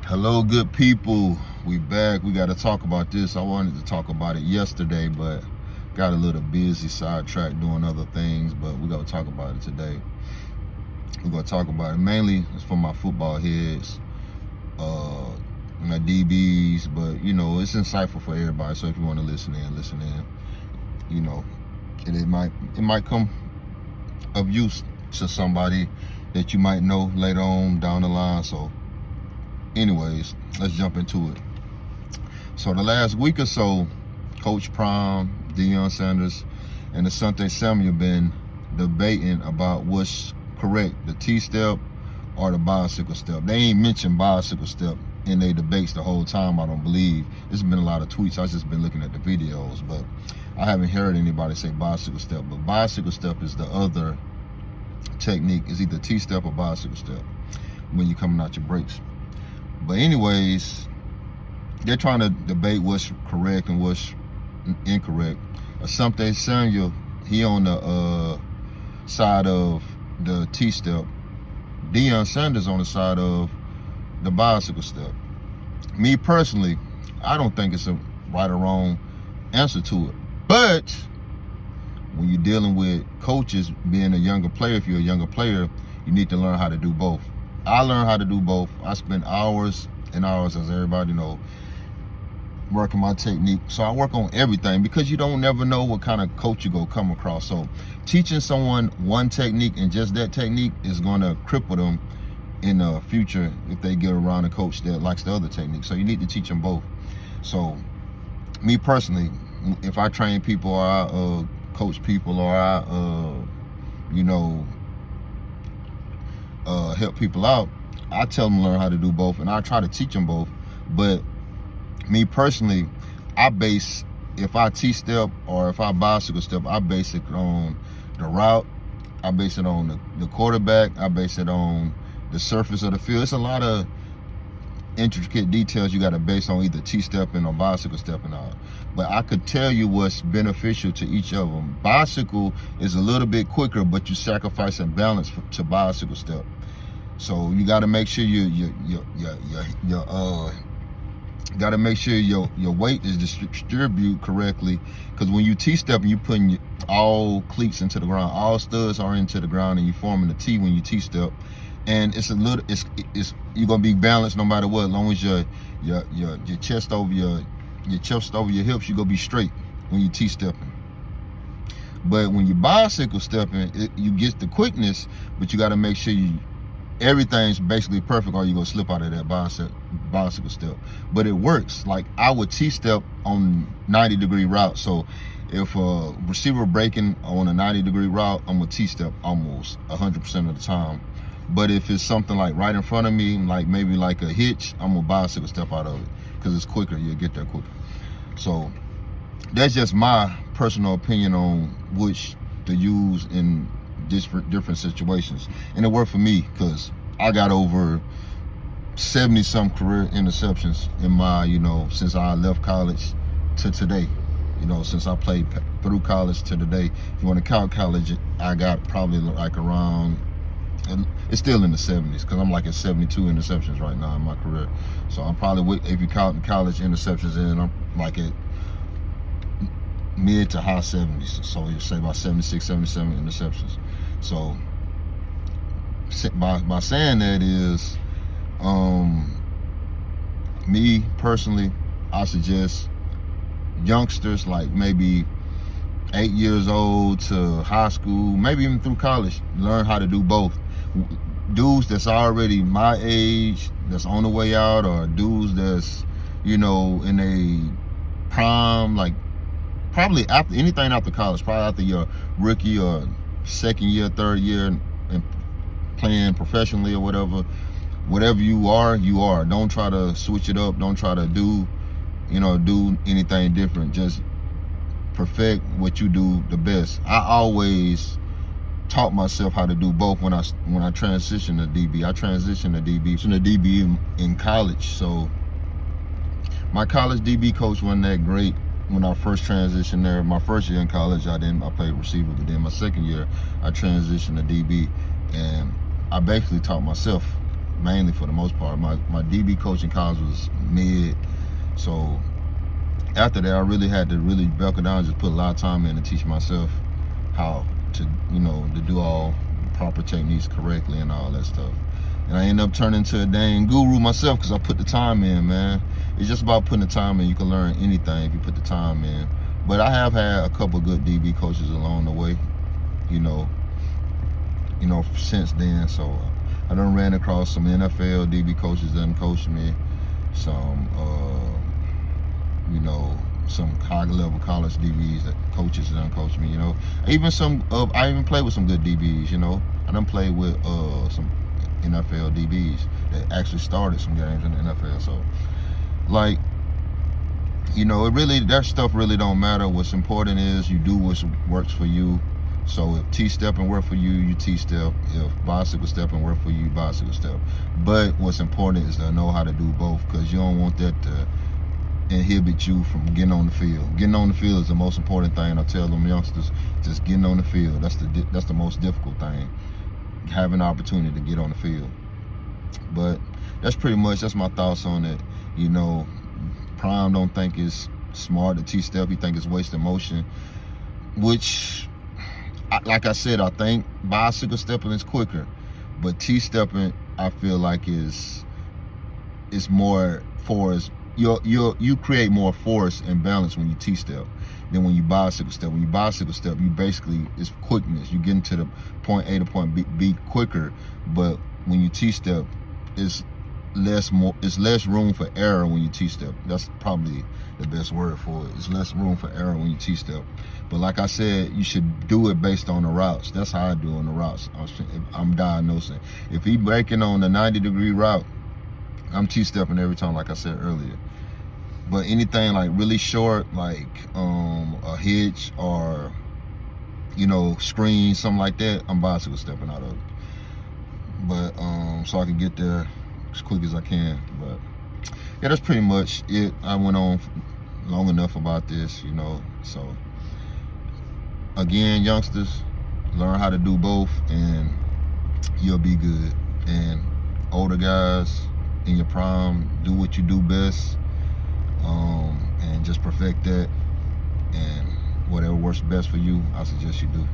Hello, good people. We back. We got to talk about this. I wanted to talk about it yesterday, but got a little busy, sidetracked doing other things. But we got to talk about it today. We're gonna talk about it. Mainly, it's for my football heads, my DBs. But it's insightful for everybody. So if you want to listen in. It might come of use to somebody that you might know later on down the line. So anyways, let's jump into it. So the last week or so, Coach Prime, Deion Sanders, and Asante Samuel been debating about what's correct, the T-step or the bicycle step. They ain't mentioned bicycle step in their debates the whole time, I don't believe. There's been a lot of tweets. I've just been looking at the videos, but I haven't heard anybody say bicycle step. But bicycle step is the other technique. It's either T-step or bicycle step when you're coming out your brakes. But anyways, they're trying to debate what's correct and what's incorrect. Asante Samuel, he on the side of the T-step. Deion Sanders on the side of the bicycle step. Me personally, I don't think it's a right or wrong answer to it. But when you're dealing with coaches, being a younger player, if you're a younger player, you need to learn how to do both. I learned how to do both. I spent hours and hours, as everybody know, working my technique. So I work on everything because you don't never know what kind of coach you're gonna come across. So teaching someone one technique and just that technique is gonna cripple them in the future if they get around a coach that likes the other technique. So you need to teach them both. So me personally, if I train people or I coach people or I help people out, I tell them to learn how to do both, and I try to teach them both. But me personally, if I T-step or if I bicycle step, I base it on the route, I base it on the quarterback, I base it on the surface of the field. It's a lot of intricate details you got to base on either T-stepping or bicycle stepping out. But I could tell you what's beneficial to each of them. Bicycle is a little bit quicker, but you sacrifice and balance to bicycle step. So you got to make sure your weight is distributed correctly, because when you T-step and you putting all cleats into the ground, all studs are into the ground, and you forming a T when you T-step, and it's you're gonna be balanced no matter what, as long as your chest over your hips, you're gonna be straight when you T-stepping. But when you bicycle stepping, you get the quickness, but you got to make sure everything's basically perfect, or you're gonna slip out of that bicycle step. But it works. Like, I would T-step on 90-degree route. So if a receiver breaking on a 90-degree route, I'm gonna T-step almost 100% of the time. But if it's something like right in front of me, like maybe like a hitch, I'm gonna bicycle step out of it because it's quicker. You'll get there quicker. So that's just my personal opinion on which to use in different situations, and it worked for me because I got over 70-some career interceptions in my, since I left college to today. Since I played through college to today. If you want to count college, I got probably like around, it's still in the 70s because I'm like at 72 interceptions right now in my career. So I'm probably, if you count college interceptions in, I'm like at mid to high 70s. So you say about 76, 77 interceptions. So by saying that is, me personally, I suggest youngsters like maybe 8 years old to high school, maybe even through college, learn how to do both. Dudes that's already my age, that's on the way out, or dudes that's, in a prime, like probably anything after college, probably after your rookie or second year, third year, and playing professionally or whatever you are. Don't try to switch it up. Don't try to do anything different. Just perfect what you do the best. I always taught myself how to do both when I transitioned to DB. I transitioned to DB in college. So my college DB coach wasn't that great when I first transitioned there. My first year in college, I played receiver, but then my second year, I transitioned to DB, and I basically taught myself mainly for the most part. My DB coaching college was mid, so after that I really had to really buckle down, just put a lot of time in to teach myself how to, to do all proper techniques correctly and all that stuff. And I ended up turning into a dang guru myself because I put the time in, man. It's just about putting the time in. You can learn anything if you put the time in. But I have had a couple good DB coaches along the way, since then. So I done ran across some NFL DB coaches that done coached me, some some high level college DBs that coaches that done coached me, Even I even played with some good DBs, I done played with some NFL DBs that actually started some games in the NFL. So like, it really, that stuff really don't matter. What's important is you do what works for you. So if T-stepping work for you, you T-step. If bicycle stepping work for you, you bicycle step. But what's important is to know how to do both, because you don't want that to inhibit you from getting on the field. Getting on the field is the most important thing. I tell them youngsters, just getting on the field. That's the most difficult thing. Having the opportunity to get on the field. But that's my thoughts on it. Prime don't think it's smart to T-step. He think it's wasting motion, which, like I said, I think bicycle stepping is quicker, but T-stepping I feel like is more force. You create more force and balance when you T-step than when you bicycle step. When you bicycle step, you basically, it's quickness. You get into the point A to point B quicker, but when you T-step, it's less room for error when you T-step. That's probably the best word for it. It's less room for error when you T-step. But like I said, you should do it based on the routes. That's how I do on the routes. I'm diagnosing. If he breaking on the 90-degree route, I'm T-stepping every time, like I said earlier. But anything like really short, like a hitch or screen, something like that, I'm bicycle stepping out of it. But so I can get there as quick as I can. But yeah, that's pretty much it. I went on long enough about this, So again, youngsters, learn how to do both and you'll be good. And older guys in your prime, do what you do best, and just perfect that, and whatever works best for you, I suggest you do.